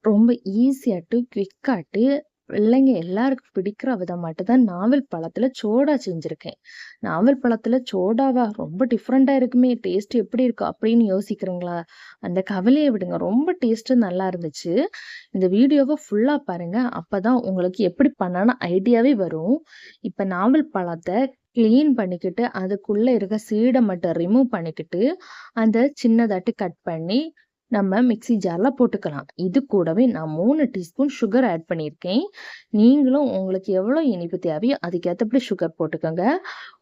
ரொம்ப ஈஸியாட்டு, குயிக்காட்டு பிள்ளைங்க எல்லாருக்கும் பிடிக்கிற விதமாட்டு தான் நாவல் பழத்துல சோடா செஞ்சிருக்கேன். நாவல் பழத்துல சோடாவா? ரொம்ப டிஃப்ரெண்ட்டா இருக்குமே! டேஸ்ட் எப்படி இருக்கும்? அப்படின்னு யோசிக்கிறீங்களா? அந்த கவலைய விடுங்க. ரொம்ப டேஸ்ட்டு நல்லா இருந்துச்சு. இந்த வீடியோவ ஃபுல்லா பாருங்க. அப்பதான் உங்களுக்கு எப்படி பண்ணலான்னு ஐடியாவே வரும். இப்ப நாவல் பழத்த கிளீன் பண்ணிக்கிட்டு, அதுக்குள்ள இருக்க சீட மட்டும் ரிமூவ் பண்ணிக்கிட்டு, அத சின்னதாட்டு கட் பண்ணி நம்ம மிக்ஸி ஜார்ல போட்டுக்கலாம். இது கூடவே நான் 3 டீஸ்பூன் சுகர் ஆட் பண்ணியிருக்கேன். நீங்களும் உங்களுக்கு எவ்வளோ இனிப்பு தேவையோ அதுக்கேத்தபடி சுகர் போட்டுக்கோங்க.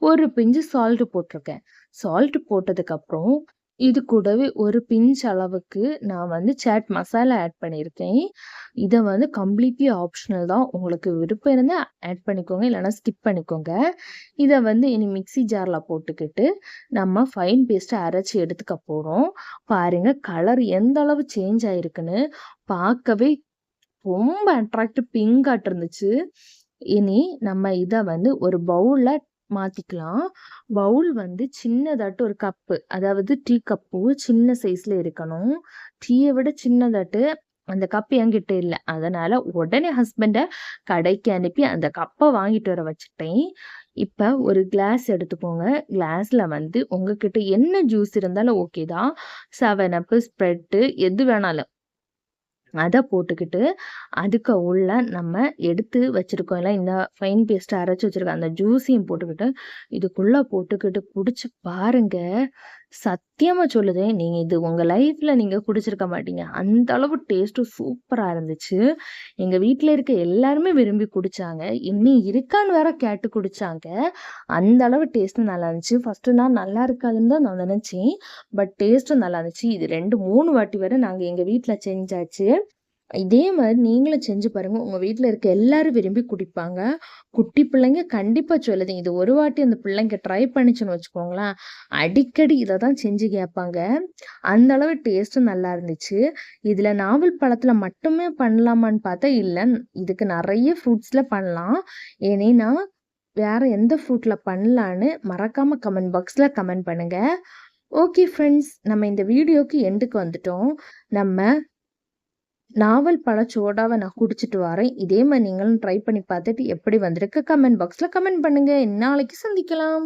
ஒரு பிஞ்சு சால்ட் போட்டிருக்கேன். சால்ட் போட்டதுக்கப்புறம், இது கூடவே ஒரு பிஞ்ச் அளவுக்கு நான் வந்து சாட் மசாலா ஆட் பண்ணியிருக்கேன். இத வந்து கம்ப்ளீட்லி ஆப்ஷனல் தான். உங்களுக்கு விருப்பம் இருந்தா ஆட் பண்ணிக்கோங்க. இல்லன்னா ஸ்கிப் பண்ணிக்கோங்க. இத வந்து இனி மிக்ஸி ஜார்ல போட்டுக்கிட்டு, நம்ம ஃபைன் பேஸ்ட்டா அரைச்சு எடுத்துக்க போறோம். பாருங்க கலர் எந்த அளவு சேஞ்ச் ஆயிருக்குன்னு. பார்க்கவே ரொம்ப அட்ராக்டிவ் பிங்காட்டு இருந்துச்சு. இனி நம்ம இத வந்து ஒரு பவுல்ல மாத்திக்கலாம். பவுல் வந்து சின்னதாட்டு ஒரு கப்பு, அதாவது டீ கப்பு சின்ன சைஸ்ல இருக்கணும். டீய விட சின்னதாட்டு அந்த கப் என்கிட்ட இல்ல. அதனால உடனே ஹஸ்பண்ட கடைக்கு அனுப்பி அந்த கப்ப வாங்கிட்டு வர வச்சுட்டேன். இப்ப ஒரு கிளாஸ் எடுத்துக்கோங்க. கிளாஸ்ல வந்து உங்ககிட்ட என்ன ஜூஸ் இருந்தாலும் ஓகே தான். 7 அப், ஸ்ப்ரைட் எது வேணாலும். அத போட்டுக்கிட்டு, அதுக்கு உள்ள நம்ம எடுத்து வச்சிருக்கோம்ல, இந்த ஃபைன் பேஸ்ட்டா அரைச்சு வச்சிருக்க அந்த ஜூஸையும் போட்டுக்கிட்டு, இதுக்குள்ள போட்டுக்கிட்டு குடிச்சு பாருங்க. சத்தியமா சொல்லுதேன், நீங்க இது உங்க லைஃப்ல நீங்க குடிச்சிருக்க மாட்டீங்க. அந்த அளவு டேஸ்ட்டு சூப்பரா இருந்துச்சு. எங்க வீட்ல இருக்க எல்லாருமே விரும்பி குடிச்சாங்க. இன்னும் இருக்கான்னு வேற கேட்டு குடிச்சாங்க. அந்த அளவு டேஸ்ட்டு நல்லா இருந்துச்சு. ஃபர்ஸ்ட்டு நான் நல்லா இருக்காதுன்னு தான் நான் நெனச்சேன். பட் டேஸ்ட்டும் நல்லா இருந்துச்சு. இது 2, 3 வாட்டி வரை நாங்க எங்க வீட்ல செஞ்சாச்சு. இதே மாரி நீங்களும் செஞ்சு பாருங்க. உங்க வீட்ல இருக்க எல்லாரும் விரும்பி குடிப்பாங்க. குட்டி பிள்ளைங்க கண்டிப்பா சொல்லுது. இது ஒரு வாட்டி அந்த பிள்ளைங்க ட்ரை பண்ணுச்சுன்னு வச்சுக்கோங்களேன், அடிக்கடி இத தான் செஞ்சு கேட்பாங்க. அந்த அளவு டேஸ்ட்டும் நல்லா இருந்துச்சு. இதுல நாவல் பழத்துல மட்டுமே பண்ணலாமான்னு பார்த்தா இல்ல. இதுக்கு நெறைய ஃப்ரூட்ஸ்ல பண்ணலாம். ஏன்னா, வேற எந்த ஃப்ரூட்ல பண்ணலான்னு மறக்காம கமெண்ட் பாக்ஸ்ல கமெண்ட் பண்ணுங்க. ஓகே ஃப்ரெண்ட்ஸ், நம்ம இந்த வீடியோக்கு எண்டுக்கு வந்துட்டோம். நம்ம நாவல் பழ சோடாவ நான் குடிச்சிட்டு வரேன். இதே மாரி நீங்களும் ட்ரை பண்ணி பார்த்துட்டு எப்படி வந்திருக்கு கமெண்ட் பாக்ஸ்ல கமெண்ட் பண்ணுங்க. நாளைக்கு சந்திக்கலாம்.